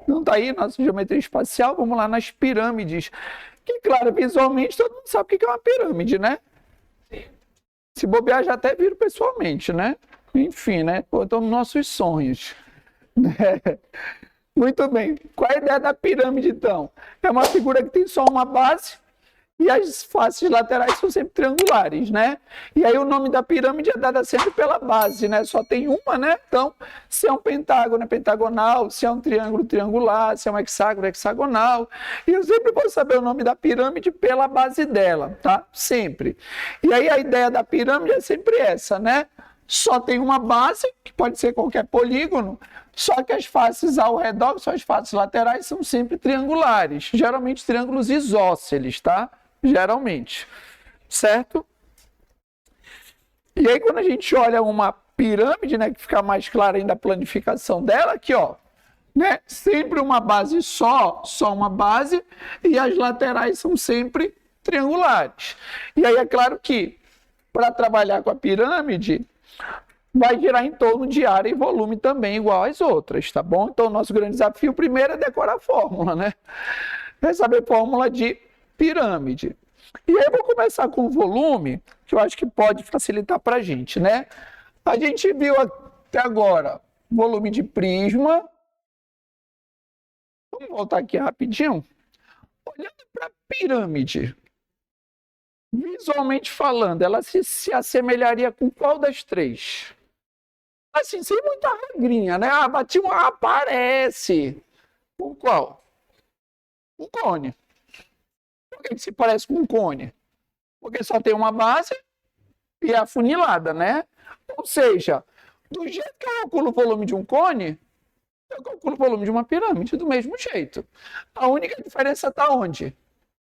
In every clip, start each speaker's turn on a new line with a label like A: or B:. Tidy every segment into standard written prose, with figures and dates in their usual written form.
A: Então tá aí nossa geometria espacial, vamos lá nas pirâmides. Que, claro, visualmente todo mundo sabe o que é uma pirâmide, né? Se bobear, já até viram pessoalmente, né? Enfim, né? Então, nossos sonhos. Muito bem. Qual é a ideia da pirâmide, então? É uma figura que tem só uma base e as faces laterais são sempre triangulares, né? E aí o nome da pirâmide é dado sempre pela base, né? Só tem uma, né? Então, se é um pentágono, é pentagonal, se é um triângulo, triangular, se é um hexágono, hexagonal. E eu sempre vou saber o nome da pirâmide pela base dela, tá? Sempre. E aí a ideia da pirâmide é sempre essa, né? Só tem uma base, que pode ser qualquer polígono, só que as faces ao redor, só as faces laterais, são sempre triangulares, geralmente triângulos isósceles, tá? Geralmente, certo? E aí quando a gente olha uma pirâmide, né, que fica mais clara ainda a planificação dela, aqui ó, né, sempre uma base só uma base, e as laterais são sempre triangulares. E aí é claro que, para trabalhar com a pirâmide, vai girar em torno de área e volume também, igual às outras, tá bom? Então, o nosso grande desafio primeiro é decorar a fórmula, né? É saber a fórmula de pirâmide. E aí eu vou começar com o volume, que eu acho que pode facilitar para a gente, né? A gente viu até agora volume de prisma. Vamos voltar aqui rapidinho. Olhando para a pirâmide, visualmente falando, ela se assemelharia com qual das três? Assim, sem muita regrinha, né? Ah, bati uma, aparece. Com qual? Um cone. Por que se parece com um cone? Porque só tem uma base e é afunilada, né? Ou seja, do jeito que eu calculo o volume de um cone, eu calculo o volume de uma pirâmide do mesmo jeito. A única diferença está onde?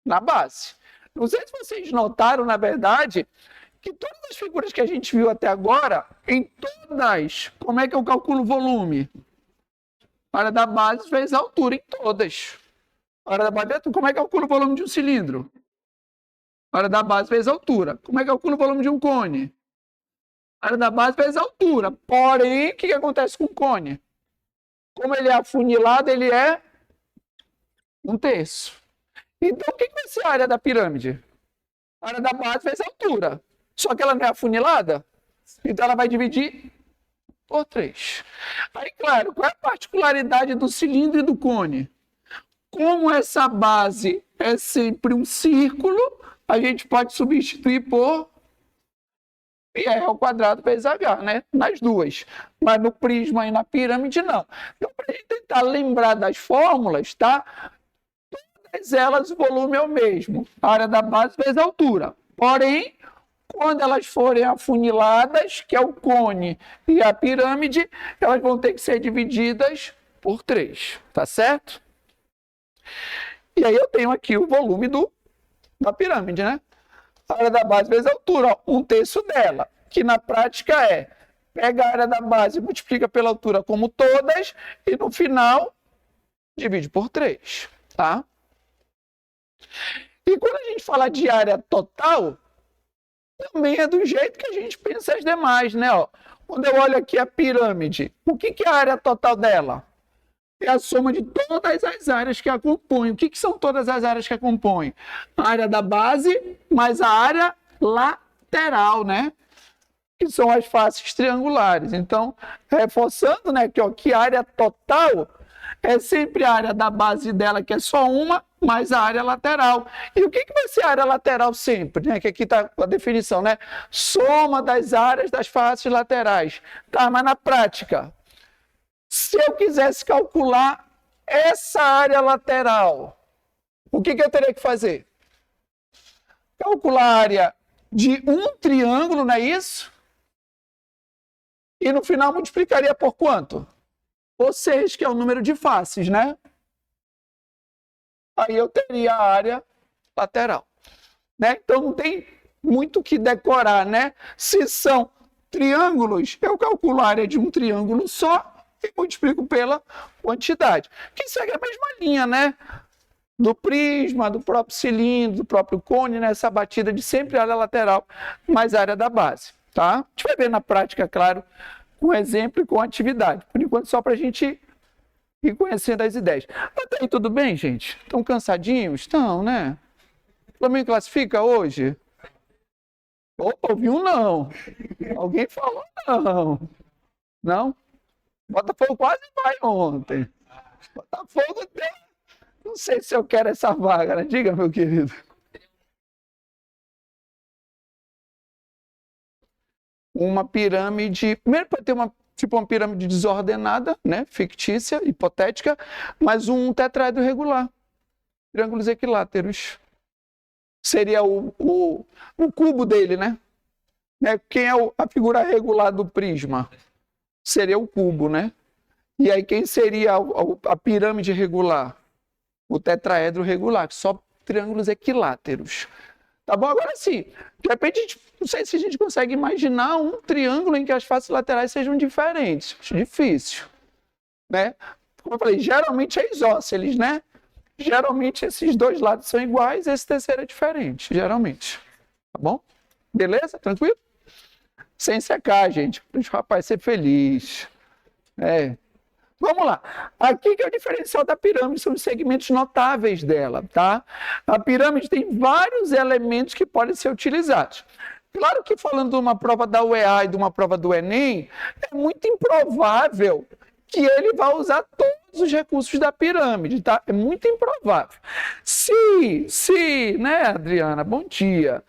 A: Na base. Não sei se vocês notaram, na verdade, que todas as figuras que a gente viu até agora, em todas, como é que eu calculo o volume? Área da base vezes a altura em todas. Área da base, como é que eu calculo o volume de um cilindro? Área da base vezes a altura. Como é que eu calculo o volume de um cone? Área da base vezes a altura. Porém, o que acontece com o cone? Como ele é afunilado, ele é 1/3. Então, o que vai ser a área da pirâmide? A área da base vezes a altura. Só que ela não é afunilada, então ela vai dividir por 3. Aí, claro, qual é a particularidade do cilindro e do cone? Como essa base é sempre um círculo, a gente pode substituir por πr² vezes h, né? Nas duas. Mas no prisma e na pirâmide, não. Então, para a gente tentar lembrar das fórmulas, tá? Todas elas, o volume é o mesmo. A área da base vezes a altura. Porém, quando elas forem afuniladas, que é o cone e a pirâmide, elas vão ter que ser divididas por 3, tá certo? E aí eu tenho aqui o volume da pirâmide, né? A área da base vezes a altura, ó, 1/3 dela, que na prática é, pega a área da base, multiplica pela altura como todas, e no final, divide por 3, tá? E quando a gente fala de área total, também é do jeito que a gente pensa as demais, né? Ó, quando eu olho aqui a pirâmide, o que é a área total dela? É a soma de todas as áreas que a compõem. O que são todas as áreas que a compõem? A área da base mais a área lateral, né? Que são as faces triangulares. Então, reforçando, né, que a área total é sempre a área da base dela, que é só uma, mais a área lateral. E o que vai ser a área lateral sempre? Né? Que aqui está a definição, né? Soma das áreas das faces laterais. Tá, mas na prática, se eu quisesse calcular essa área lateral, o que eu teria que fazer? Calcular a área de um triângulo, não é isso? E no final multiplicaria por quanto? Por 6, que é o número de faces, né? Aí eu teria a área lateral, né? Então não tem muito o que decorar, né? Se são triângulos, eu calculo a área de um triângulo só e multiplico pela quantidade. Que segue a mesma linha, né? Do prisma, do próprio cilindro, do próprio cone, né? Essa batida de sempre área lateral mais área da base, tá? A gente vai ver na prática, claro, com exemplo e com atividade. Por enquanto, só para a gente e conhecendo as ideias. Até aí tudo bem, gente? Estão cansadinhos? Estão, né? O Flamengo classifica hoje? Opa, ouvi um não. Alguém falou não. Não? Botafogo quase vai ontem. Botafogo tem. Não sei se eu quero essa vaga, né? Diga, meu querido. Uma pirâmide. Primeiro, pode ter uma pirâmide desordenada, né? Fictícia, hipotética, mas um tetraedro regular. Triângulos equiláteros. Seria o cubo dele, né? Quem é a figura regular do prisma? Seria o cubo, né? E aí quem seria a pirâmide regular? O tetraedro regular, só triângulos equiláteros. Tá bom? Agora sim, de repente, não sei se a gente consegue imaginar um triângulo em que as faces laterais sejam diferentes. Acho difícil, né? Como eu falei, geralmente é isósceles, né? Geralmente esses dois lados são iguais, esse terceiro é diferente, geralmente. Tá bom? Beleza? Tranquilo? Sem secar, gente. Para os rapazes ser feliz. Vamos lá. Aqui que é o diferencial da pirâmide, são os segmentos notáveis dela, tá? A pirâmide tem vários elementos que podem ser utilizados. Claro que falando de uma prova da UEA e de uma prova do Enem, é muito improvável que ele vá usar todos os recursos da pirâmide, tá? É muito improvável. Se, né, Adriana? Bom dia.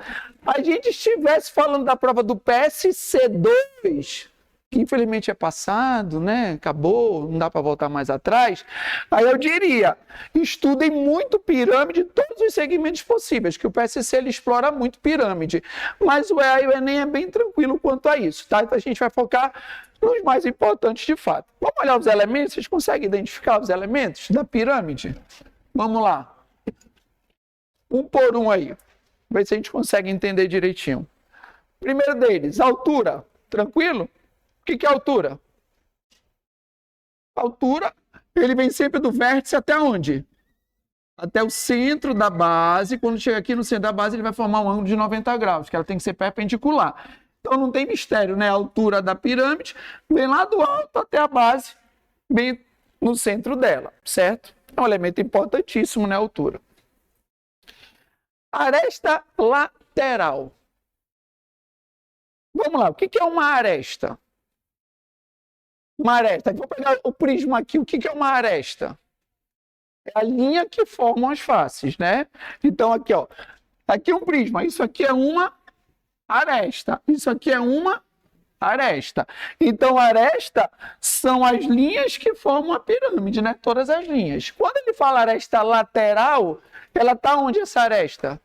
A: A gente estivesse falando da prova do PSC2, que infelizmente é passado, né? Acabou, não dá para voltar mais atrás. Aí eu diria, estudem muito pirâmide, todos os segmentos possíveis, que o PSC ele explora muito pirâmide. Mas o EA e o Enem é bem tranquilo quanto a isso, tá? Então a gente vai focar nos mais importantes de fato. Vamos olhar os elementos? Vocês conseguem identificar os elementos da pirâmide? Vamos lá. Um por um aí. Ver se a gente consegue entender direitinho. Primeiro deles, altura. Tranquilo? O que é altura? Altura, ele vem sempre do vértice até onde? Até o centro da base. Quando chega aqui no centro da base, ele vai formar um ângulo de 90 graus, que ela tem que ser perpendicular. Então não tem mistério, né? A altura da pirâmide vem lá do alto até a base, bem no centro dela, certo? É um elemento importantíssimo, né? A altura. Aresta lateral. Vamos lá, o que é uma aresta? Uma aresta. Vou pegar o prisma aqui. O que é uma aresta? É a linha que forma as faces, né? Então, aqui, ó. Aqui é um prisma. Isso aqui é uma aresta. Isso aqui é uma aresta. Então, aresta são as linhas que formam a pirâmide, né? Todas as linhas. Quando ele fala aresta lateral, ela está onde essa aresta?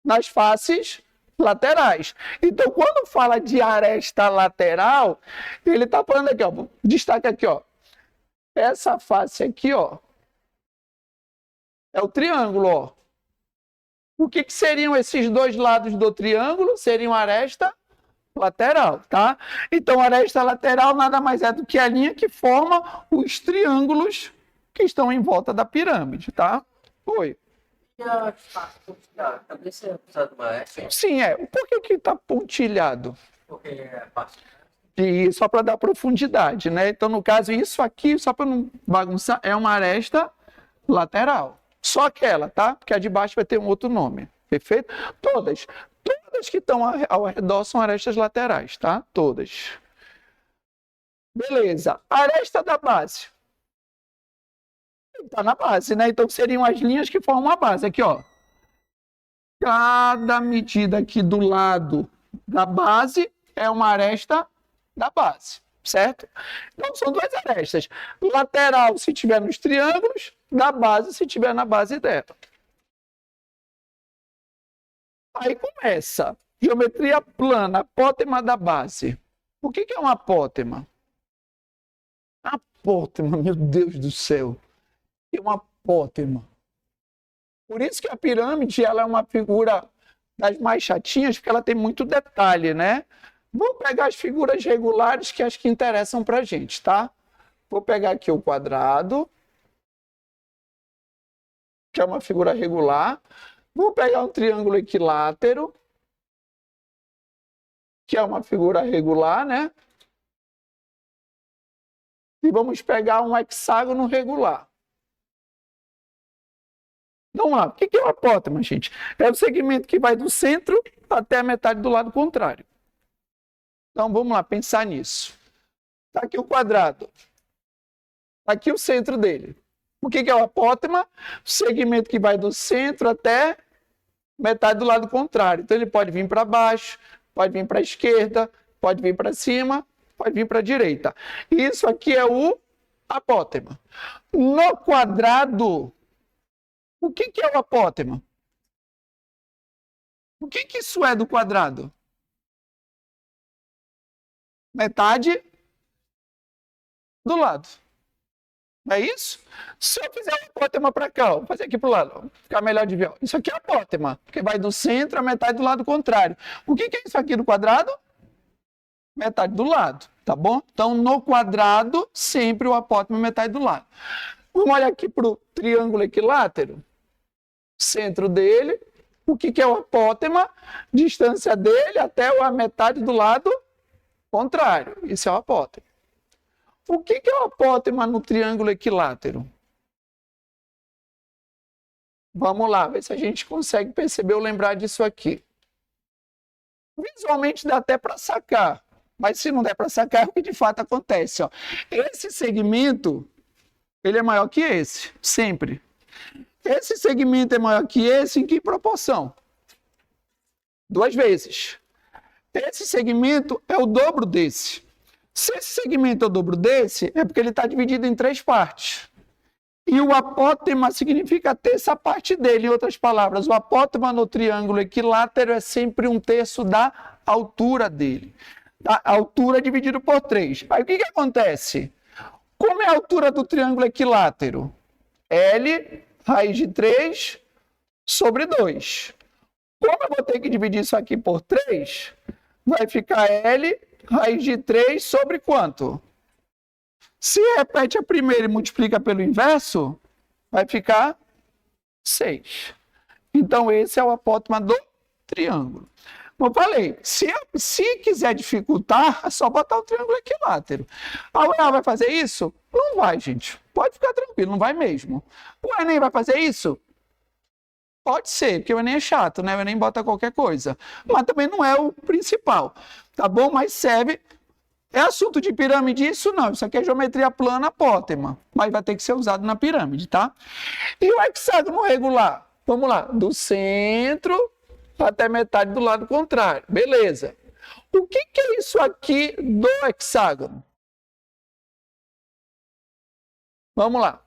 A: Nas faces laterais. Então, quando fala de aresta lateral, ele está falando aqui, ó, destaca aqui, ó, essa face aqui, ó, é o triângulo, ó. O que seriam esses dois lados do triângulo? Seriam aresta lateral, tá? Então, aresta lateral nada mais é do que a linha que forma os triângulos que estão em volta da pirâmide, tá? Oi. Sim, é. Por que está pontilhado? Porque é fácil. E só para dar profundidade, né? Então, no caso, isso aqui, só para não bagunçar, é uma aresta lateral. Só aquela, tá? Porque a de baixo vai ter um outro nome. Perfeito? Todas que estão ao redor são arestas laterais, tá? Todas. Beleza. Aresta da base. Está na base, né? Então seriam as linhas que formam a base. Aqui, ó. Cada medida aqui do lado da base é uma aresta da base, certo? Então são duas arestas. Lateral se tiver nos triângulos, da base se tiver na base dela. Aí começa. Geometria plana, apótema da base. O que é uma apótema? Apótema, meu Deus do céu. É uma apótema. Por isso que a pirâmide ela é uma figura das mais chatinhas, porque ela tem muito detalhe, né? Vou pegar as figuras regulares que acho que interessam para a gente, tá? Vou pegar aqui o quadrado, que é uma figura regular. Vou pegar um triângulo equilátero, que é uma figura regular, né? E vamos pegar um hexágono regular. Vamos lá, o que é o apótema, gente? É o segmento que vai do centro até a metade do lado contrário. Então, vamos lá, pensar nisso. Está aqui o quadrado. Está aqui o centro dele. O que é o apótema? O segmento que vai do centro até metade do lado contrário. Então, ele pode vir para baixo, pode vir para a esquerda, pode vir para cima, pode vir para a direita. Isso aqui é o apótema. No quadrado, o que é o apótema? O que isso é do quadrado? Metade do lado. Não é isso? Se eu fizer o apótema para cá, vou fazer aqui para o lado, ó, ficar melhor de ver. Ó. Isso aqui é apótema, porque vai do centro à metade do lado contrário. O que é isso aqui do quadrado? Metade do lado, tá bom? Então, no quadrado, sempre o apótema é metade do lado. Vamos olhar aqui para o triângulo equilátero. Centro dele. O que é o apótema? Distância dele até a metade do lado contrário. Isso é o apótema. O que é o apótema no triângulo equilátero? Vamos lá, ver se a gente consegue perceber ou lembrar disso aqui. Visualmente dá até para sacar, mas se não der para sacar, é o que de fato acontece. Ó. Esse segmento, ele é maior que esse, sempre. Esse segmento é maior que esse em que proporção? 2 vezes. Esse segmento é o dobro desse. Se esse segmento é o dobro desse, é porque ele está dividido em 3 partes. E o apótema significa terça parte dele. Em outras palavras, o apótema no triângulo equilátero é sempre 1/3 da altura dele. A altura dividido por 3. Aí o que acontece? Como é a altura do triângulo equilátero? L raiz de 3 sobre 2. Como eu vou ter que dividir isso aqui por 3, vai ficar L raiz de 3 sobre quanto? Se repete a primeira e multiplica pelo inverso, vai ficar 6. Então, esse é o apótema do triângulo. Como eu falei, se quiser dificultar, é só botar o triângulo equilátero. A UEA vai fazer isso? Não vai, gente. Pode ficar tranquilo, não vai mesmo. O Enem vai fazer isso? Pode ser, porque o Enem é chato, né? O Enem bota qualquer coisa. Mas também não é o principal, tá bom? Mas serve. É assunto de pirâmide isso? Não. Isso aqui é geometria plana, apótema. Mas vai ter que ser usado na pirâmide, tá? E o hexágono regular? Vamos lá. Do centro até metade do lado contrário. Beleza. O que é isso aqui do hexágono? Vamos lá.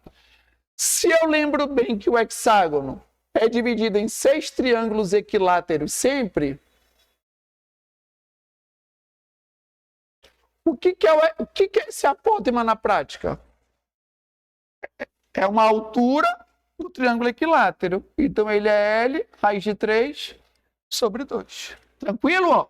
A: Se eu lembro bem que o hexágono é dividido em 6 triângulos equiláteros sempre, o que é esse apótema na prática? É uma altura do triângulo equilátero. Então, ele é L raiz de 3 sobre 2. Tranquilo? Ó?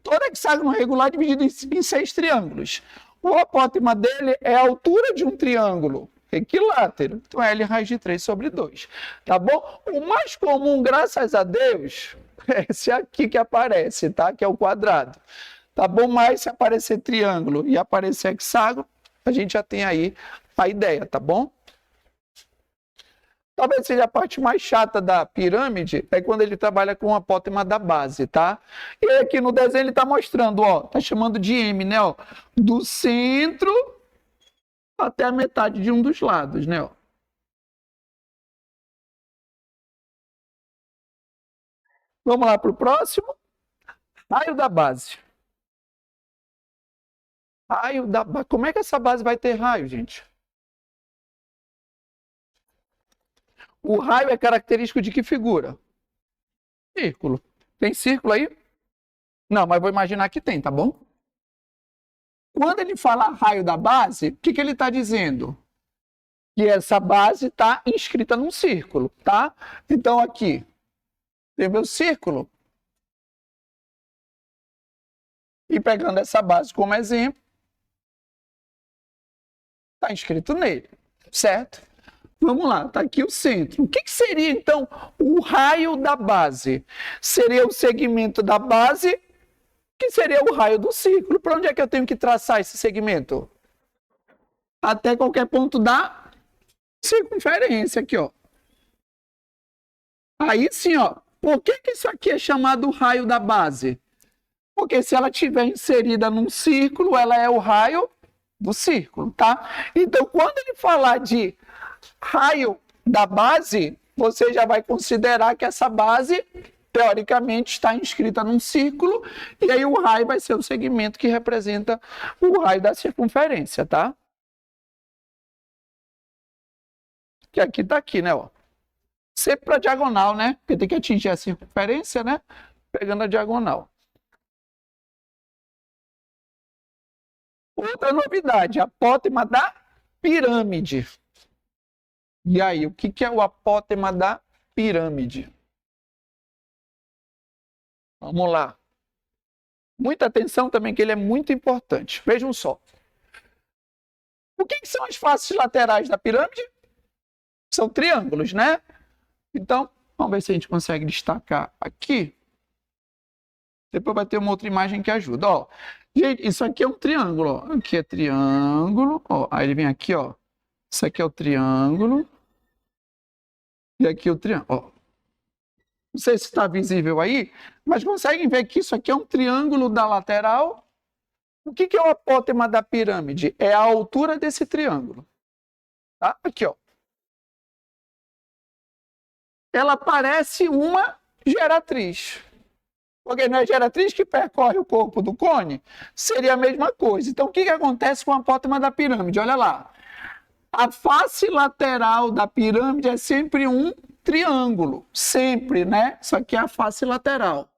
A: Todo hexágono regular é dividido em 6 triângulos. O apótema dele é a altura de um triângulo equilátero. Então, é L raiz de 3 sobre 2. Tá bom? O mais comum, graças a Deus, é esse aqui que aparece, tá? Que é o quadrado. Tá bom? Mas se aparecer triângulo e aparecer hexágono, a gente já tem aí a ideia, tá bom? Talvez seja a parte mais chata da pirâmide, é quando ele trabalha com o apótema da base, tá? E aqui no desenho ele está mostrando, ó, tá chamando de M, né? Ó, do centro até a metade de um dos lados, né? Ó. Vamos lá para o próximo. Raio da base. Raio da base. Como é que essa base vai ter raio, gente? O raio é característico de que figura? Círculo. Tem círculo aí? Não, mas vou imaginar que tem, tá bom? Quando ele fala raio da base, o que ele está dizendo? Que essa base está inscrita num círculo, tá? Então, aqui, tem meu círculo. E pegando essa base como exemplo, está inscrito nele, certo? Vamos lá, está aqui o centro. O que seria, então, o raio da base? Seria o segmento da base, que seria o raio do círculo. Para onde é que eu tenho que traçar esse segmento? até qualquer ponto da circunferência aqui, ó. Aí sim, ó. Por que isso aqui é chamado raio da base? Porque se ela estiver inserida num círculo, ela é o raio do círculo, tá? Então, quando ele falar de raio da base, você já vai considerar que essa base, teoricamente, está inscrita num círculo, e aí o raio vai ser o segmento que representa o raio da circunferência, tá? Que aqui tá aqui, né, ó. Sempre para diagonal, né? Porque tem que atingir a circunferência, né? Pegando a diagonal. Outra novidade, apótema da pirâmide. E aí, o que é o apótema da pirâmide? Vamos lá. Muita atenção também, que ele é muito importante. Vejam só. O que são as faces laterais da pirâmide? São triângulos, né? Então, vamos ver se a gente consegue destacar aqui. Depois vai ter uma outra imagem que ajuda. Ó, gente, isso aqui é um triângulo. Ó. Aqui é triângulo. Ó, aí ele vem aqui, ó. Isso aqui é o triângulo. E aqui o triângulo. Ó. Não sei se está visível aí, mas conseguem ver que isso aqui é um triângulo da lateral. O que é o apótema da pirâmide? É a altura desse triângulo. Tá? Aqui, ó. Ela parece uma geratriz. Porque não é a geratriz que percorre o corpo do cone? Seria a mesma coisa. Então, o que acontece com a apótema da pirâmide? Olha lá. A face lateral da pirâmide é sempre um triângulo. Sempre, né? Isso aqui é a face lateral.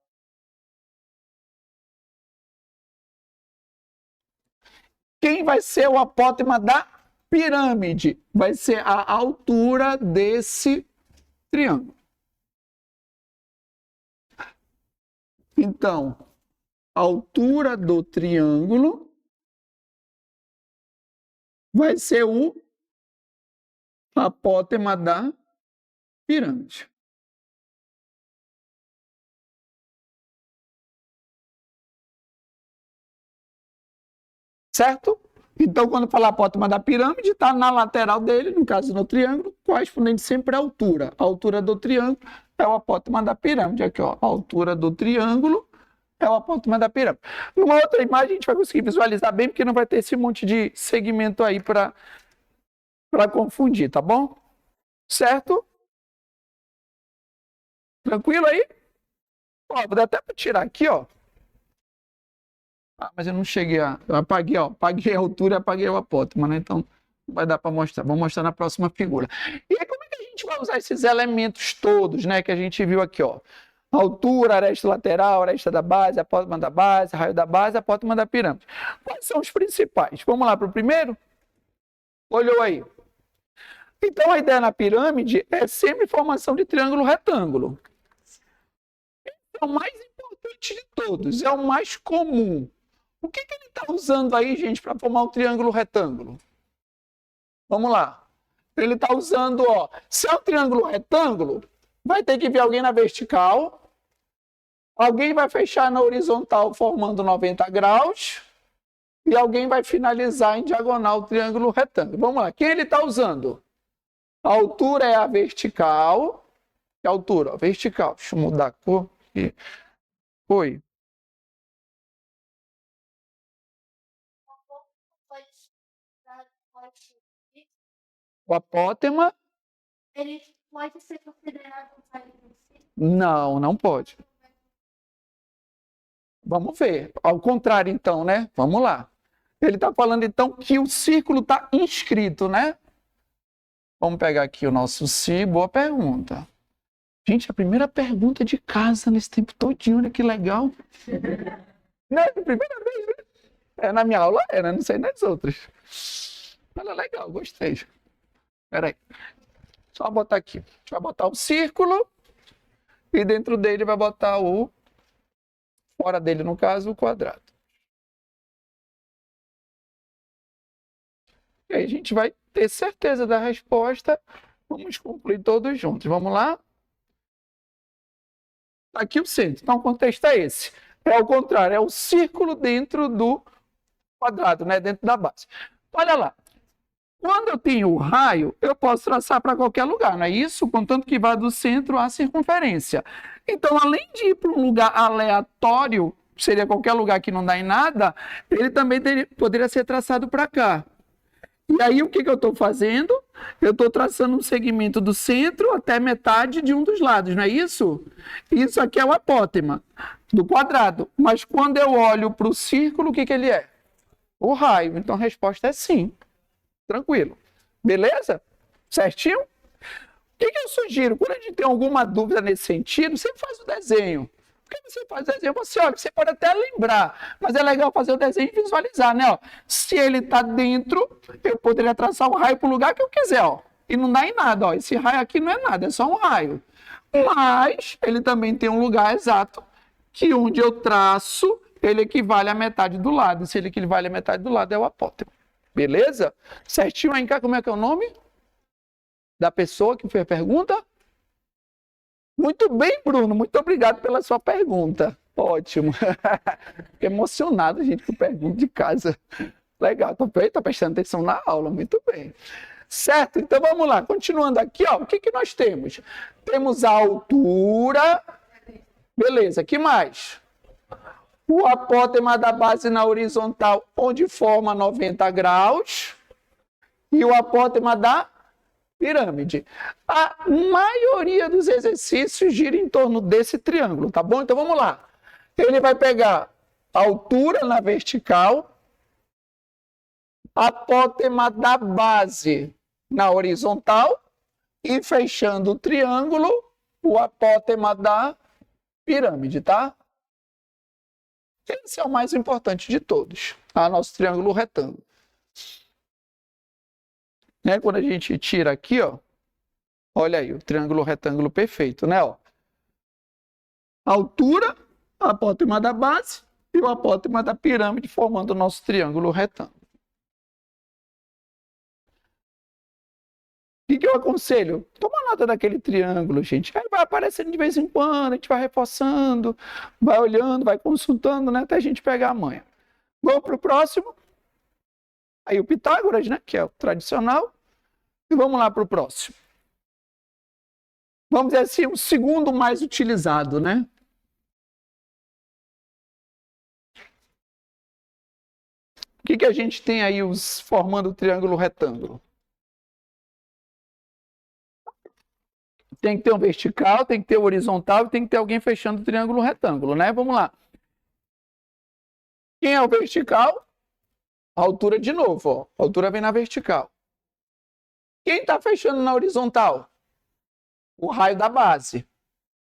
A: Quem vai ser o apótema da pirâmide? Vai ser a altura desse triângulo. Então, a altura do triângulo vai ser o apótema da pirâmide. Certo? Então, quando falar apótema da pirâmide, está na lateral dele, no caso no triângulo, correspondente sempre à altura. A altura do triângulo é o apótema da pirâmide. Aqui, ó, a altura do triângulo é o apótema da pirâmide. Numa outra imagem, a gente vai conseguir visualizar bem, porque não vai ter esse monte de segmento aí para confundir, tá bom? Certo? Tranquilo aí? Ó, vou dar até para tirar aqui, ó. Ah, mas eu não cheguei a... Eu apaguei, ó. Apaguei a altura e apaguei o apótema, né? Então, não vai dar para mostrar. Vou mostrar na próxima figura. E aí, como é que a gente vai usar esses elementos todos, né? Que a gente viu aqui, ó. Altura, aresta lateral, aresta da base, apótema da base, raio da base, apótema da pirâmide. Quais são os principais? Vamos lá para o primeiro? Olhou aí. Então, a ideia na pirâmide é sempre formação de triângulo retângulo. É o mais importante de todos, é o mais comum. O que ele está usando aí, gente, para formar um triângulo retângulo? Vamos lá. Ele está usando, ó, se é um triângulo retângulo, vai ter que vir alguém na vertical, alguém vai fechar na horizontal formando 90 graus, e alguém vai finalizar em diagonal o triângulo retângulo. Vamos lá. Quem ele está usando? A altura é a vertical. Que altura? Ó, vertical. Deixa eu mudar a cor aqui. Foi. O apótema? Ele pode ser considerado um raio do círculo? Não, não pode. Vamos ver. Ao contrário, então, né? Vamos lá. Ele está falando, então, que o círculo está inscrito, né? Vamos pegar aqui o nosso si. Boa pergunta. Gente, a primeira pergunta de casa nesse tempo todinho, olha que legal. Né? Primeira vez, né? É, na minha aula era, não sei nas outras. Olha, legal, gostei. Espera aí. Só botar aqui. A gente vai botar o círculo e dentro dele vai botar o... Fora dele, no caso, o quadrado. E aí a gente vai ter certeza da resposta. Vamos concluir todos juntos. Vamos lá? Aqui o centro. Então, o contexto é esse. É o contrário, é o círculo dentro do quadrado, né? Dentro da base. Olha lá. Quando eu tenho o raio, eu posso traçar para qualquer lugar, não é isso? Contanto que vá do centro à circunferência. Então, além de ir para um lugar aleatório, seria qualquer lugar que não dá em nada, ele também poderia ser traçado para cá. E aí, o que eu estou fazendo? Eu estou traçando um segmento do centro até metade de um dos lados, não é isso? Isso aqui é o apótema do quadrado. Mas quando eu olho para o círculo, o que ele é? O raio. Então, a resposta é sim. Tranquilo. Beleza? Certinho? O que eu sugiro? Quando a gente tem alguma dúvida nesse sentido, sempre faz o desenho. Porque você faz o desenho, você olha, você pode até lembrar, mas é legal fazer o desenho e visualizar, né? Ó, se ele está dentro, eu poderia traçar o raio para o lugar que eu quiser, ó. E não dá em nada, ó. Esse raio aqui não é nada, é só um raio. Mas ele também tem um lugar exato, que onde eu traço, ele equivale à metade do lado. E se ele equivale à metade do lado, é o apótema. Beleza? Certinho aí, como é que é o nome da pessoa que fez a pergunta? Muito bem, Bruno. Muito obrigado pela sua pergunta. Ótimo. Fiquei emocionado, gente, com pergunta de casa. Legal, tá prestando atenção na aula. Muito bem. Certo? Então vamos lá. Continuando aqui, ó. O que nós temos? Temos a altura. Beleza. Que mais? O apótema da base na horizontal, onde forma 90 graus. E o apótema da pirâmide. A maioria dos exercícios gira em torno desse triângulo, tá bom? Então vamos lá. Ele vai pegar a altura na vertical, apótema da base na horizontal e fechando o triângulo, o apótema da pirâmide, tá? Esse é o mais importante de todos, tá? Nosso triângulo retângulo. Né? Quando a gente tira aqui, ó, olha aí, o triângulo retângulo perfeito, né? Ó. Altura, apótema da base e o apótema da pirâmide formando o nosso triângulo retângulo. O que eu aconselho? Toma nota daquele triângulo, gente. Aí vai aparecendo de vez em quando, a gente vai reforçando, vai olhando, vai consultando, né? Até a gente pegar a manha. Vamos para o próximo. Aí o Pitágoras, né? Que é o tradicional. E vamos lá para o próximo. Vamos dizer assim, o segundo mais utilizado, né? O que a gente tem aí formando o triângulo retângulo? Tem que ter um vertical, tem que ter um horizontal e tem que ter alguém fechando o triângulo retângulo, né? Vamos lá. Quem é o vertical? A altura de novo, ó. A altura vem na vertical. Quem está fechando na horizontal? O raio da base,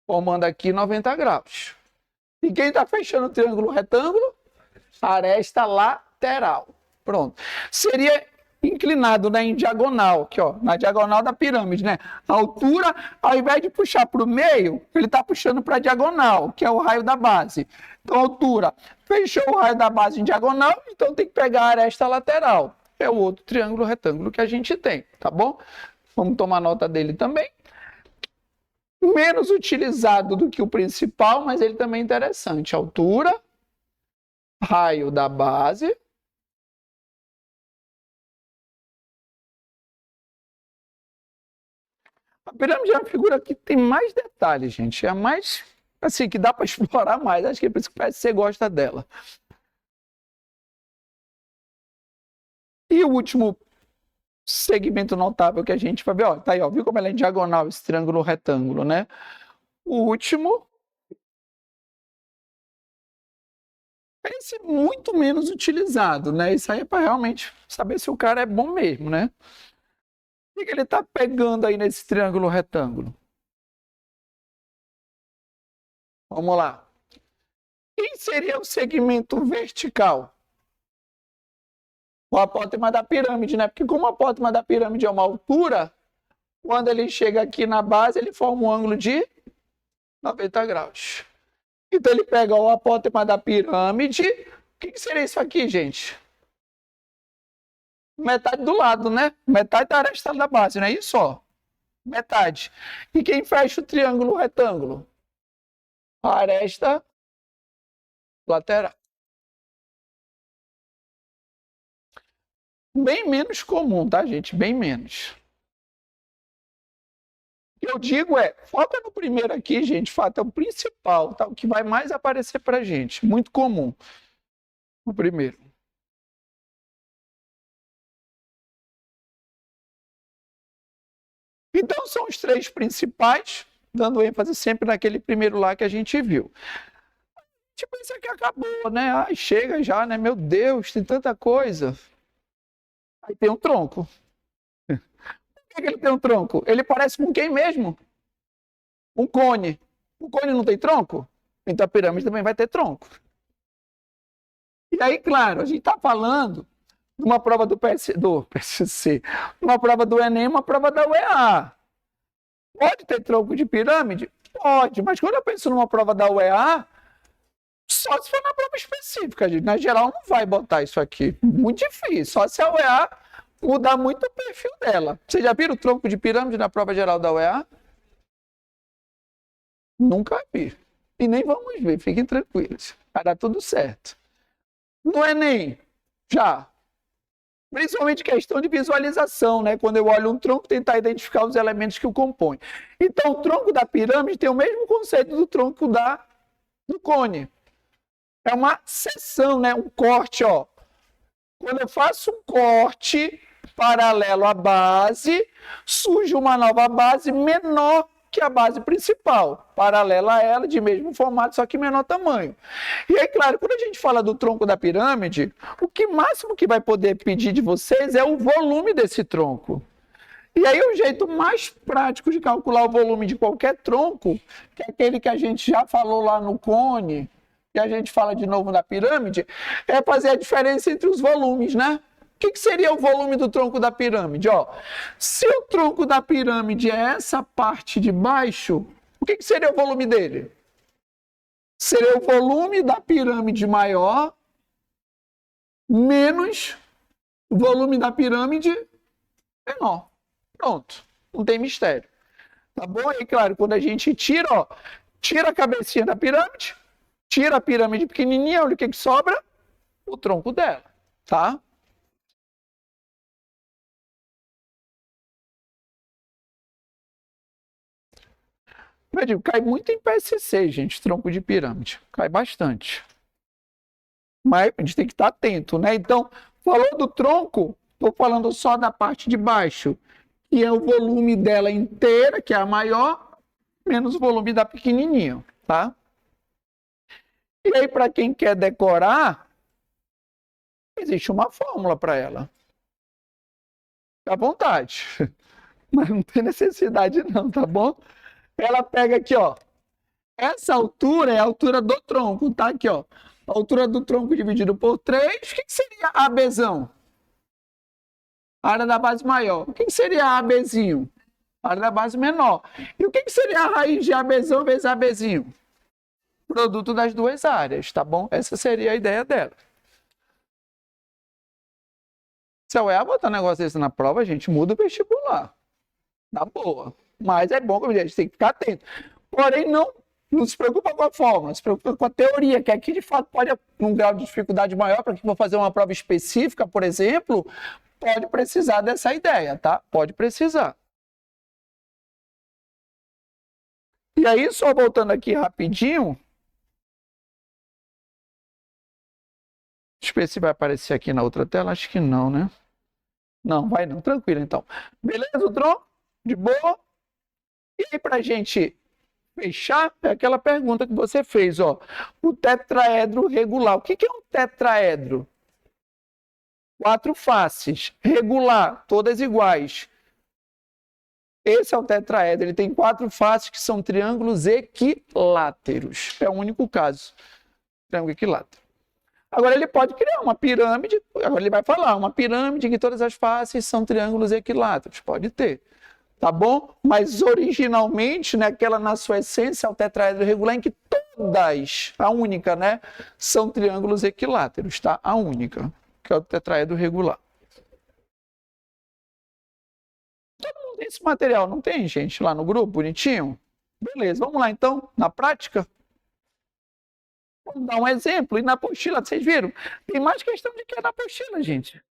A: formando aqui 90 graus. E quem está fechando o triângulo retângulo? A aresta lateral. Pronto. Seria inclinado, né, em diagonal, aqui, ó, na diagonal da pirâmide, né? A altura, ao invés de puxar para o meio, ele está puxando para a diagonal, que é o raio da base. Então, a altura, fechou o raio da base em diagonal, então tem que pegar a aresta lateral. É o outro triângulo retângulo que a gente tem, tá bom? Vamos tomar nota dele também. Menos utilizado do que o principal, mas ele também é interessante. Altura, raio da base. A pirâmide é uma figura que tem mais detalhes, gente. É a mais, assim, que dá para explorar mais. Acho que é por isso que parece que você gosta dela. E o último segmento notável que a gente vai ver, ó, tá aí, ó, viu como ela é em diagonal, esse triângulo retângulo, né? O último, esse muito menos utilizado, né? Isso aí é para realmente saber se o cara é bom mesmo, né? O que ele está pegando aí nesse triângulo retângulo? Vamos lá. Quem seria o segmento vertical? O apótema da pirâmide, né? Porque como o apótema da pirâmide é uma altura, quando ele chega aqui na base, ele forma um ângulo de 90 graus. Então ele pega o apótema da pirâmide. O que seria isso aqui, gente? Metade do lado, né? Metade da aresta da base, não é isso? Ó? Metade. E quem fecha o triângulo retângulo? A aresta lateral. Bem menos comum, tá, gente? Bem menos. O que eu digo é, foca no primeiro aqui, gente, fato, é o principal, tá? O que vai mais aparecer pra gente. Muito comum. O primeiro. Então, são os três principais, dando ênfase sempre naquele primeiro lá que a gente viu. Tipo, isso aqui acabou, né? Ai, chega já, né? Meu Deus, tem tanta coisa. Aí tem um tronco. Por que ele tem um tronco? Ele parece com quem mesmo? Um cone. O cone não tem tronco? Então a pirâmide também vai ter tronco. E aí, claro, a gente está falando de uma prova do PSC, uma prova do Enem, uma prova da UEA. Pode ter tronco de pirâmide? Pode, mas quando eu penso numa prova da UEA, só se for na prova específica, gente. Na geral, não vai botar isso aqui. Muito difícil. Só se a UEA mudar muito o perfil dela. Vocês já viram o tronco de pirâmide na prova geral da UEA? Nunca vi. E nem vamos ver, fiquem tranquilos. Vai dar tudo certo. No Enem, já. Principalmente questão de visualização, né? Quando eu olho um tronco, tentar identificar os elementos que o compõem. Então, o tronco da pirâmide tem o mesmo conceito do tronco do cone. É uma seção, né? Um corte, ó. Quando eu faço um corte paralelo à base, surge uma nova base menor que a base principal, paralela a ela, de mesmo formato, só que menor tamanho. E aí, claro, quando a gente fala do tronco da pirâmide, o que máximo que vai poder pedir de vocês é o volume desse tronco. E aí o jeito mais prático de calcular o volume de qualquer tronco, que é aquele que a gente já falou lá no cone, e a gente fala de novo na pirâmide, é fazer a diferença entre os volumes, né? O que seria o volume do tronco da pirâmide? Ó, se o tronco da pirâmide é essa parte de baixo, o que seria o volume dele? Seria o volume da pirâmide maior menos o volume da pirâmide menor. Pronto, não tem mistério. Tá bom? E claro, quando a gente tira, ó, tira a cabecinha da pirâmide, tira a pirâmide pequenininha, olha o que sobra? O tronco dela, tá? Eu digo, cai muito em PSC, gente, tronco de pirâmide. Cai bastante. Mas a gente tem que estar atento, né? Então, falou do tronco, estou falando só da parte de baixo, que é o volume dela inteira, que é a maior, menos o volume da pequenininha, tá? E aí, para quem quer decorar, existe uma fórmula para ela. Fica à vontade. Mas não tem necessidade não, tá bom? Ela pega aqui, ó. Essa altura é a altura do tronco, tá? Aqui, ó. A altura do tronco dividido por 3. O que seria ABzão? A área da base maior. O que seria ABzinho? A área da base menor. E o que seria a raiz de ABzão vezes ABzinho? Produto das duas áreas, tá bom? Essa seria a ideia dela. Se a UEA botar um negócio desse na prova, a gente muda o vestibular. Na boa. Mas é bom, como a gente tem que ficar atento. Porém, não se preocupa com a fórmula, se preocupa com a teoria, que aqui de fato pode, num grau de dificuldade maior, para quem for fazer uma prova específica, por exemplo, pode precisar dessa ideia, tá? Pode precisar. E aí, só voltando aqui rapidinho. Deixa eu ver se vai aparecer aqui na outra tela. Acho que não, né? Não, vai não. Tranquilo, então. Beleza, o tronco? De boa? E aí, pra gente fechar, é aquela pergunta que você fez, ó. O tetraedro regular. O que é um tetraedro? 4 faces. Regular, todas iguais. Esse é o tetraedro. Ele tem 4 faces que são triângulos equiláteros. É o único caso. Triângulo equilátero. Agora ele pode criar uma pirâmide, agora ele vai falar, uma pirâmide em que todas as faces são triângulos equiláteros. Pode ter. Tá bom? Mas originalmente, né, aquela na sua essência é o tetraedro regular em que todas, a única, né, são triângulos equiláteros, tá? A única, que é o tetraedro regular. Todo mundo tem esse material, não tem, gente, lá no grupo, bonitinho? Beleza, vamos lá então, na prática? Vamos dar um exemplo. E na apostila, vocês viram? Tem mais questão de que é na apostila, gente.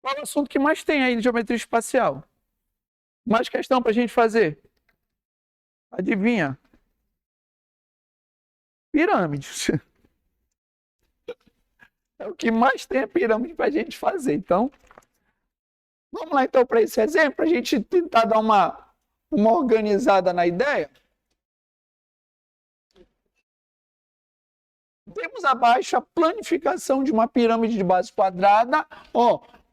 A: Qual é o assunto que mais tem aí de geometria espacial? Mais questão para a gente fazer? Adivinha? Pirâmides. É o que mais tem a pirâmide para a gente fazer. Então, vamos lá então para esse exemplo, para a gente tentar dar uma organizada na ideia. Temos abaixo a planificação de uma pirâmide de base quadrada,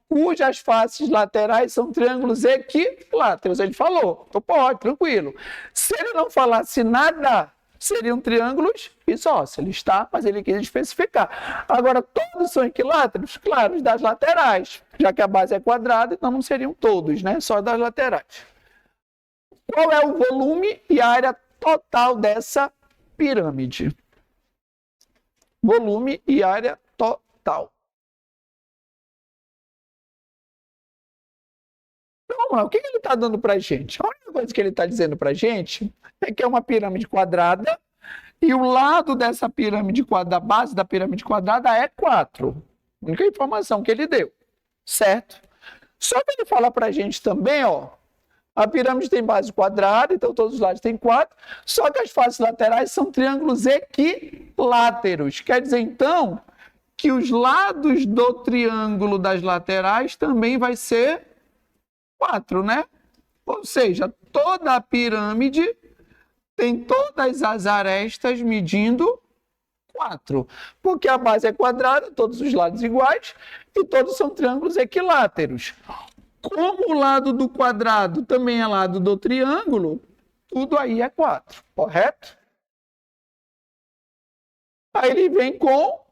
A: cujas faces laterais são triângulos equiláteros. Ele falou, então pode, tranquilo. Se ele não falasse nada, seriam triângulos isósceles, tá? Mas ele quis especificar. Agora, todos são equiláteros? Claro, os das laterais. Já que a base é quadrada, então não seriam todos, né? Só das laterais. Qual é o volume e a área total dessa pirâmide? Volume e área total. Então, vamos lá. O que ele está dando para a gente? A única coisa que ele está dizendo para a gente é que é uma pirâmide quadrada e o lado dessa pirâmide quadrada, a base da pirâmide quadrada é 4. A única informação que ele deu, certo? Só que ele fala para a gente também, a pirâmide tem base quadrada, então todos os lados têm 4, só que as faces laterais são triângulos equiláteros. Quer dizer, então, que os lados do triângulo das laterais também vai ser 4, né? Ou seja, toda a pirâmide tem todas as arestas medindo 4. Porque a base é quadrada, todos os lados iguais, e todos são triângulos equiláteros. Como o lado do quadrado também é lado do triângulo, tudo aí é 4, correto? Aí ele vem com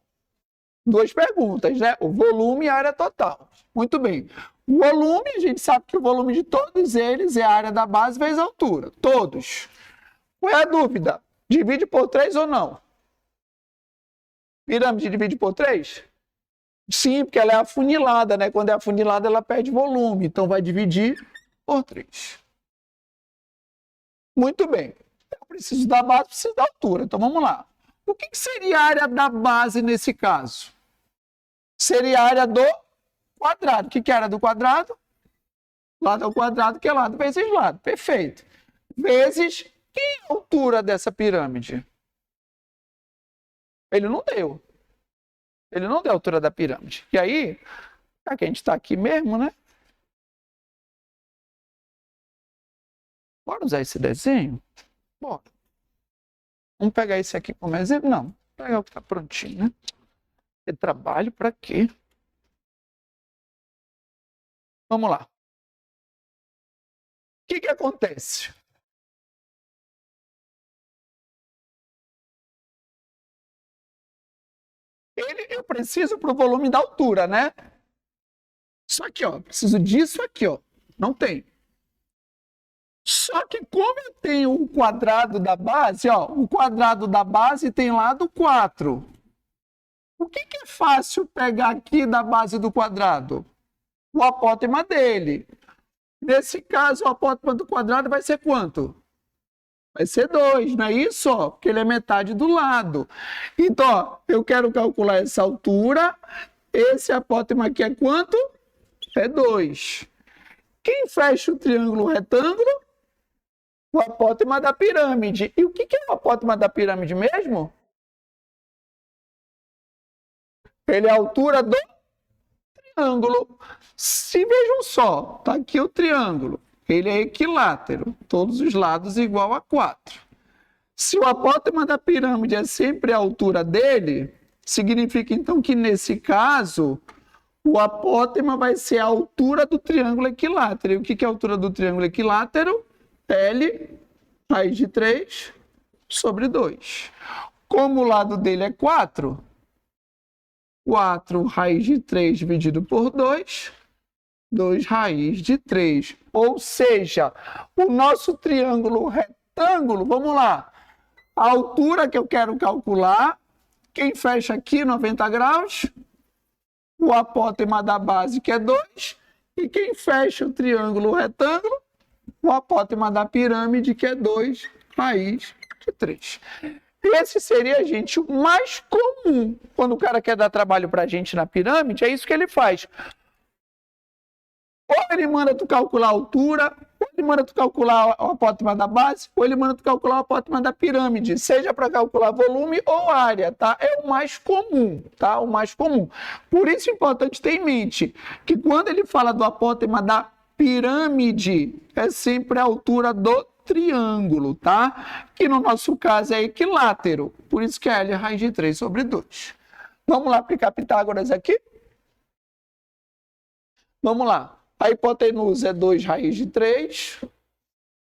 A: duas perguntas, né? O volume e a área total. Muito bem. O volume, a gente sabe que o volume de todos eles é a área da base vezes a altura. Todos. Qual é a dúvida? Divide por 3 ou não? Pirâmide divide por 3? Sim, porque ela é afunilada, né? Quando é afunilada, ela perde volume. Então, vai dividir por 3. Muito bem. Eu preciso da base, preciso da altura. Então, vamos lá. O que seria a área da base nesse caso? Seria a área do quadrado. O que é a área do quadrado? Lado ao quadrado, que é lado vezes lado. Perfeito. Vezes, que é a altura dessa pirâmide? Ele não deu. Ele não deu a altura da pirâmide. E aí, já que a gente está aqui mesmo, né? Bora usar esse desenho? Bora. Vamos pegar esse aqui como exemplo? Não. Vou pegar o que está prontinho, né? Ter trabalho para quê? Vamos lá. O que acontece? Eu preciso para o volume da altura, né? Só que, preciso disso aqui, não tem. Só que como eu tenho o quadrado da base, o quadrado da base tem lado 4. O que é fácil pegar aqui da base do quadrado? O apótema dele. Nesse caso, o apótema do quadrado vai ser quanto? Vai ser 2, não é isso? Porque ele é metade do lado. Então, eu quero calcular essa altura. Esse apótema aqui é quanto? É 2. Quem fecha o triângulo retângulo? O apótema da pirâmide. E o que é o apótema da pirâmide mesmo? Ele é a altura do triângulo. Se vejam só, está aqui o triângulo. Ele é equilátero, todos os lados igual a 4. Se o apótema da pirâmide é sempre a altura dele, significa então que nesse caso, o apótema vai ser a altura do triângulo equilátero. E o que é a altura do triângulo equilátero? L, raiz de 3, sobre 2. Como o lado dele é 4, 4 raiz de 3 dividido por 2, 2 raiz de 3. Ou seja, o nosso triângulo retângulo, vamos lá, a altura que eu quero calcular, quem fecha aqui 90 graus, o apótema da base que é 2, e quem fecha o triângulo retângulo, o apótema da pirâmide que é 2 raiz de 3. Esse seria, gente, o mais comum. Quando o cara quer dar trabalho para a gente na pirâmide, é isso que ele faz. Ou ele manda tu calcular a altura, ou ele manda tu calcular o apótema da base, ou ele manda tu calcular o apótema da pirâmide, seja para calcular volume ou área, tá? É o mais comum, tá? O mais comum. Por isso é importante ter em mente que quando ele fala do apótema da pirâmide, é sempre a altura do triângulo, tá? Que no nosso caso é equilátero, por isso que é L raiz de 3 sobre 2. Vamos lá aplicar Pitágoras aqui? Vamos lá. A hipotenusa é 2 raiz de 3.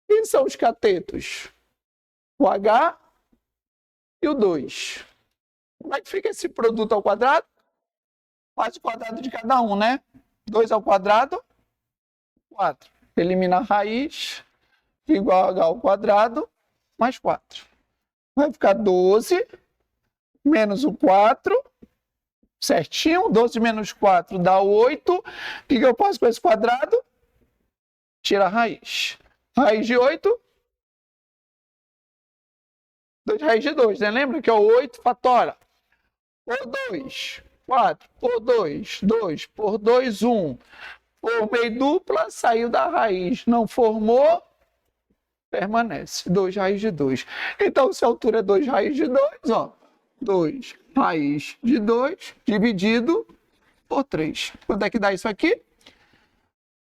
A: Quem são os catetos? O H e o 2. Como é que fica esse produto ao quadrado? Faz o quadrado de cada um, né? 2 ao quadrado, 4. Elimina a raiz, igual a H ao quadrado, mais 4. Vai ficar 12 menos o 4, certinho. 12 menos 4 dá 8. O que eu faço com esse quadrado? Tira a raiz. Raiz de 8, 2 raiz de 2, né? Lembra que é o 8 fatora. Por 2, 4. Por 2, 2. Por 2, 1. Formei dupla, saiu da raiz. Não formou, permanece. 2 raiz de 2. Então, se a altura é 2 raiz de 2, ó. 2 raiz de 2 dividido por 3. Quanto é que dá isso aqui?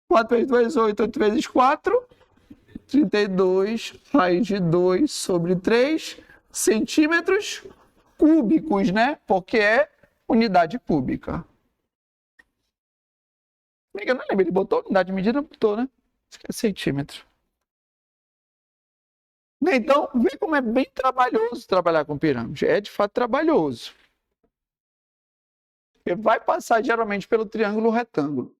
A: 4 vezes 2, 8. 8 vezes 4, 32 raiz de 2 sobre 3 centímetros cúbicos, né? Porque é unidade cúbica. Eu não lembro, ele botou unidade de medida, não botou, né? Acho que é centímetro. Então, vê como é bem trabalhoso trabalhar com pirâmide. É de fato trabalhoso. Porque vai passar geralmente pelo triângulo retângulo.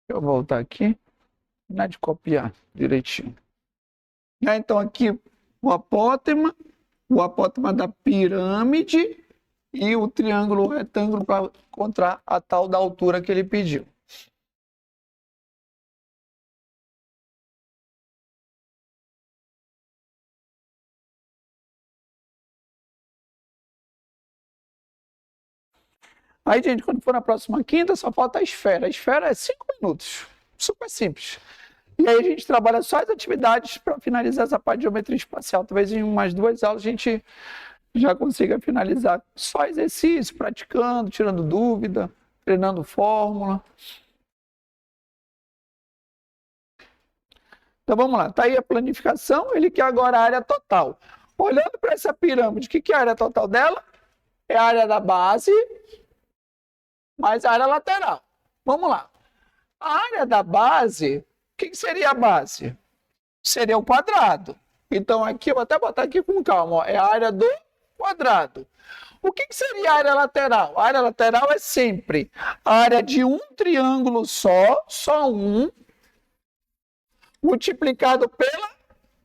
A: Deixa eu voltar aqui. Não é de copiar direitinho. Então, aqui o apótema da pirâmide e o triângulo retângulo para encontrar a tal da altura que ele pediu. Aí, gente, quando for na próxima quinta, só falta a esfera. A esfera é 5 minutos. Super simples. E aí a gente trabalha só as atividades para finalizar essa parte de geometria espacial. Talvez em umas 2 aulas a gente já consiga finalizar só exercício, praticando, tirando dúvida, treinando fórmula. Então vamos lá, está aí a planificação, ele quer agora a área total. Olhando para essa pirâmide, o que é a área total dela? É a área da base mais a área lateral. Vamos lá. A área da base, o que seria a base? Seria o quadrado. Então aqui, eu vou até botar aqui com calma, ó, é a área do quadrado. O que seria a área lateral? A área lateral é sempre a área de um triângulo só um, multiplicado pela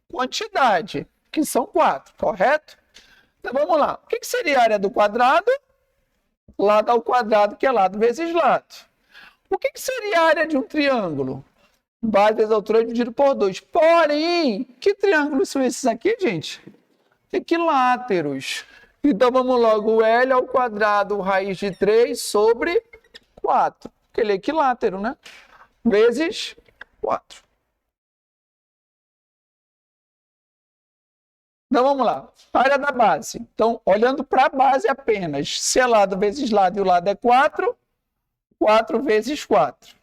A: quantidade, que são 4, correto? Então vamos lá. O que seria a área do quadrado? Lado ao quadrado, que é lado vezes lado. O que seria a área de um triângulo? Base vezes altura dividido por 2. Porém, que triângulos são esses aqui, gente? Equiláteros. Então vamos logo, o L ao quadrado raiz de 3 sobre 4. Porque ele é equilátero, né? Vezes 4. Então vamos lá. Área da base. Então, olhando para a base apenas, se é lado vezes lado e o lado é 4, 4 vezes 4.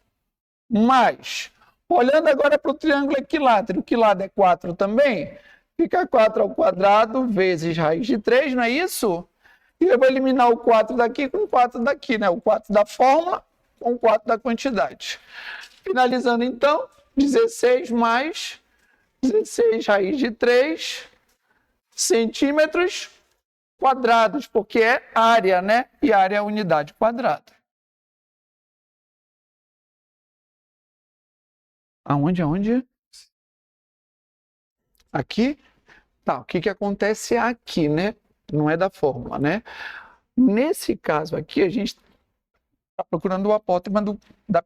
A: Mais, olhando agora para o triângulo equilátero, que lado é 4 também, fica 4 ao quadrado vezes raiz de 3, não é isso? E eu vou eliminar o 4 daqui com o 4 daqui, né? O 4 da fórmula com o 4 da quantidade. Finalizando então, 16 mais 16 raiz de 3 centímetros quadrados, porque é área, né? E área é unidade quadrada. Aonde? Aqui? Tá, o que acontece aqui, né? Não é da fórmula, né? Nesse caso aqui, a gente está procurando o apótema da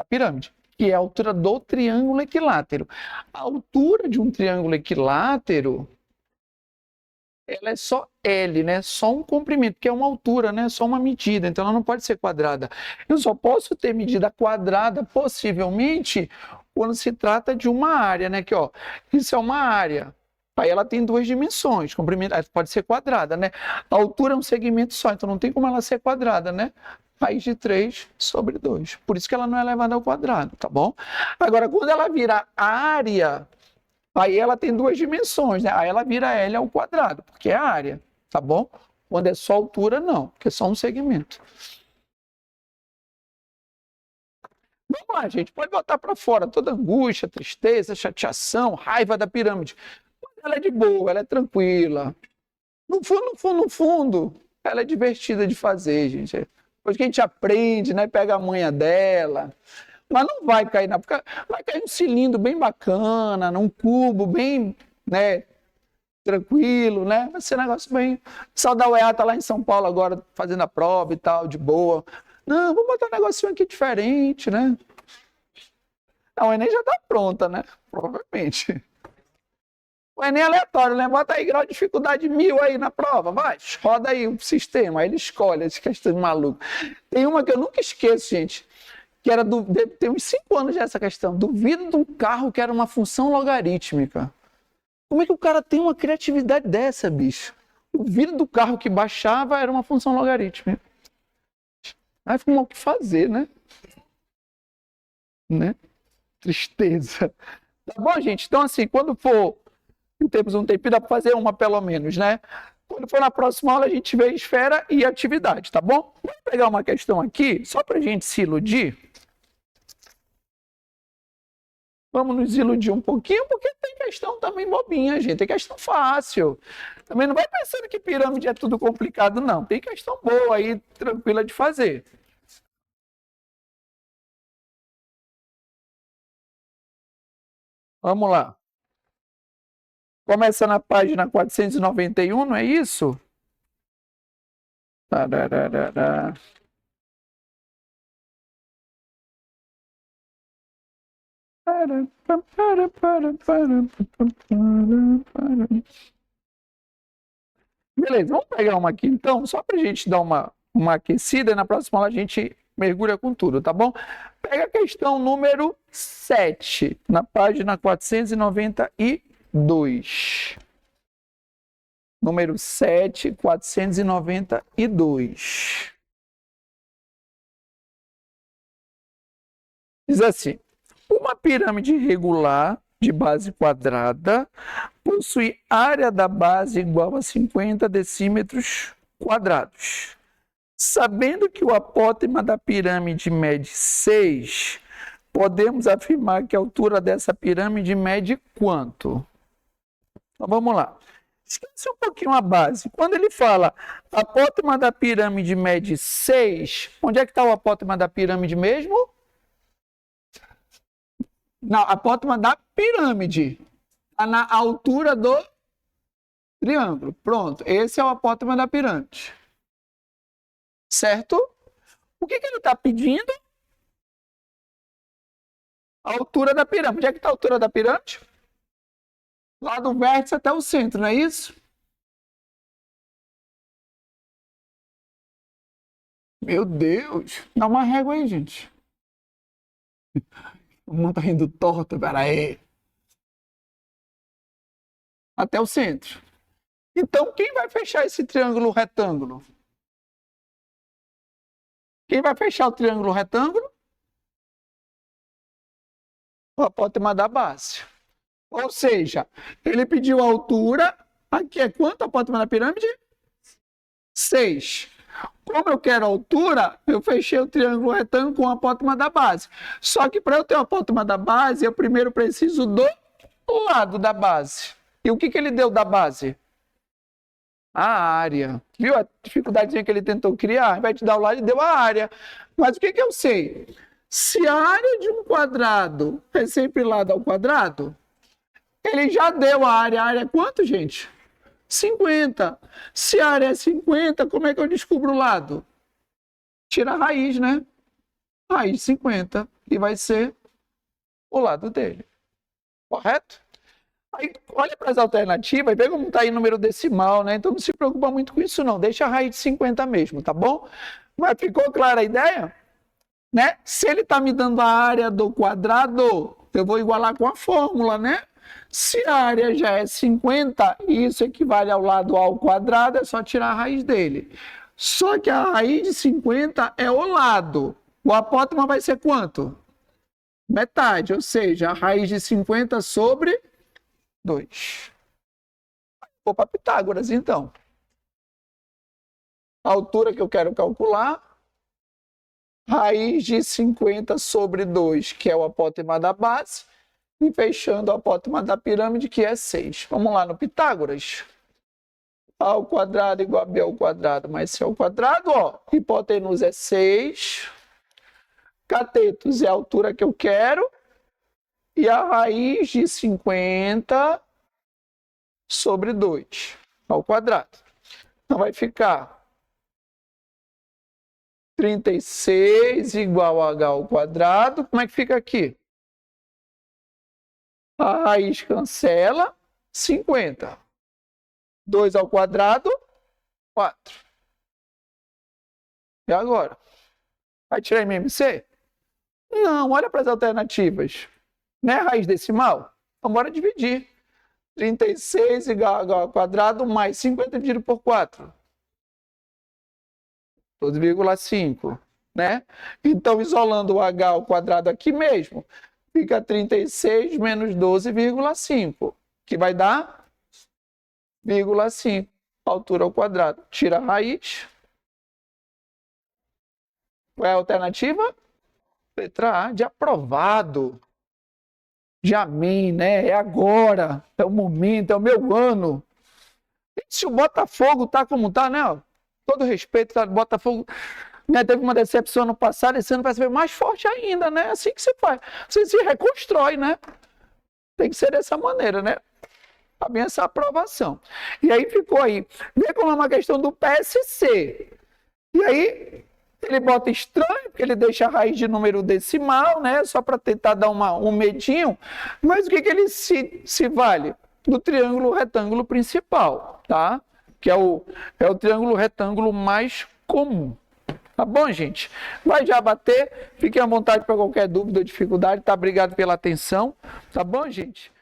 A: pirâmide, que é a altura do triângulo equilátero. A altura de um triângulo equilátero ela é só L, né? Só um comprimento, que é uma altura, né? Só uma medida, então ela não pode ser quadrada. Eu só posso ter medida quadrada, possivelmente, quando se trata de uma área, né? Que, ó, isso é uma área. Aí ela tem duas dimensões, comprimento, pode ser quadrada, né? A altura é um segmento só, então não tem como ela ser quadrada, né? Raiz de 3 sobre 2. Por isso que ela não é elevada ao quadrado, tá bom? Agora, quando ela vira área, aí ela tem duas dimensões, né? Aí ela vira L ao quadrado, porque é a área, tá bom? Quando é só altura, não, porque é só um segmento. Vamos lá, gente, pode botar para fora toda angústia, tristeza, chateação, raiva da pirâmide. Ela é de boa, ela é tranquila. No fundo, no fundo, no fundo, ela é divertida de fazer, gente. Depois que a gente aprende, né? Pega a manha dela. Mas não vai cair na. Vai cair um cilindro bem bacana, num cubo bem, né? Tranquilo, né? Vai ser um negócio bem. O pessoal da UEA tá lá em São Paulo agora fazendo a prova e tal, de boa. Não, vamos botar um negocinho aqui diferente, né? Não, o Enem já tá pronta, né? Provavelmente. O Enem é aleatório, né? Bota aí grau de dificuldade 1000 aí na prova, vai. Roda aí o sistema, aí ele escolhe as questões malucas. Tem uma que eu nunca esqueço, gente, que era tem uns 5 anos já essa questão. Duvido de um carro que era uma função logarítmica. Como é que o cara tem uma criatividade dessa, bicho? O vidro do carro que baixava era uma função logarítmica. Aí ficou mal o que fazer, né? Tristeza. Tá bom, gente? Então, assim, quando for, temos um tempinho, dá para fazer uma pelo menos, né? Quando for na próxima aula, a gente vê esfera e atividade, tá bom? Vamos pegar uma questão aqui, só para a gente se iludir. Vamos nos iludir um pouquinho, porque tem questão também bobinha, gente. Tem questão fácil. Também não vai pensando que pirâmide é tudo complicado, não. Tem questão boa aí, tranquila de fazer. Vamos lá. Começa na página 491, não é isso? Tararara. Beleza, vamos pegar uma aqui então, só para a gente dar uma aquecida e na próxima aula a gente mergulha com tudo, tá bom? Pega a questão número 7, na página 492. Número 7, 492. Diz assim: uma pirâmide regular de base quadrada possui área da base igual a 50 decímetros quadrados. Sabendo que o apótema da pirâmide mede 6, podemos afirmar que a altura dessa pirâmide mede quanto? Então vamos lá. Esquece um pouquinho a base. Quando ele fala apótema da pirâmide mede 6, onde é que está o apótema da pirâmide mesmo? Não, apótema da pirâmide. Está na altura do triângulo. Pronto, esse é o apótema da pirâmide. Certo? O que ele está pedindo? A altura da pirâmide. Onde é que está a altura da pirâmide? Lá do vértice até o centro, não é isso? Meu Deus. Dá uma régua aí, gente. O mundo tá indo torto, peraí. Até o centro. Então, quem vai fechar esse triângulo retângulo? Quem vai fechar o triângulo retângulo? O apótema da base. Ou seja, ele pediu a altura. Aqui é quanto a apótema da pirâmide? 6. Como eu quero a altura, eu fechei o triângulo retângulo com a apótema da base. Só que para eu ter a apótema da base, eu primeiro preciso do lado da base. E o que ele deu da base? A área. Viu a dificuldadezinha que ele tentou criar? Ao invés de dar o lado, ele deu a área. Mas o que eu sei? Se a área de um quadrado é sempre lado ao quadrado, ele já deu a área. A área é quanto, gente? 50. Se a área é 50, como é que eu descubro o lado? Tira a raiz, né? Raiz de 50. E vai ser o lado dele. Correto? Aí, olha para as alternativas, vê como está aí número decimal, né? Então não se preocupa muito com isso, não. Deixa a raiz de 50 mesmo, tá bom? Mas ficou clara a ideia? Né? Se ele está me dando a área do quadrado, eu vou igualar com a fórmula, né? Se a área já é 50 e isso equivale ao lado A ao quadrado, é só tirar a raiz dele. Só que a raiz de 50 é o lado. O apótema vai ser quanto? Metade, ou seja, a raiz de 50 sobre 2. Vou para Pitágoras, então. A altura que eu quero calcular, raiz de 50 sobre 2, que é o apótema da base, e fechando o apótema da pirâmide, que é 6. Vamos lá no Pitágoras. A ao quadrado igual a B ao quadrado mais C ao quadrado, ó. Hipotenusa é 6. Catetos é a altura que eu quero. E a raiz de 50 sobre 2 ao quadrado. Então vai ficar 36 igual a H ao quadrado. Como é que fica aqui? A raiz cancela, 50. 2 ao quadrado, 4. E agora? Vai tirar MMC? Não, olha para as alternativas. Não é raiz decimal? Então bora dividir. 36 igual a H ao quadrado mais 50 dividido por 4. 12,5, né? Então, isolando o H ao quadrado aqui mesmo, fica 36 menos 12,5, que vai dar 0,5, altura ao quadrado. Tira a raiz. Qual é a alternativa? Letra A, de aprovado. De amém, né? É agora, é o momento, é o meu ano. E se o Botafogo tá como tá, né? Todo respeito, tá? Botafogo, né? Teve uma decepção no passado, esse ano vai ser mais forte ainda, né? Assim que se faz. Você se reconstrói, né? Tem que ser dessa maneira, né? Tá bem essa aprovação. E aí ficou aí. Vê como é uma questão do PSC. E aí ele bota estranho, porque ele deixa a raiz de número decimal, né? Só para tentar dar um medinho. Mas o que ele se vale? Do triângulo retângulo principal, tá? Que é o triângulo retângulo mais comum. Tá bom, gente? Vai já bater. Fiquem à vontade para qualquer dúvida ou dificuldade, tá? Obrigado pela atenção. Tá bom, gente?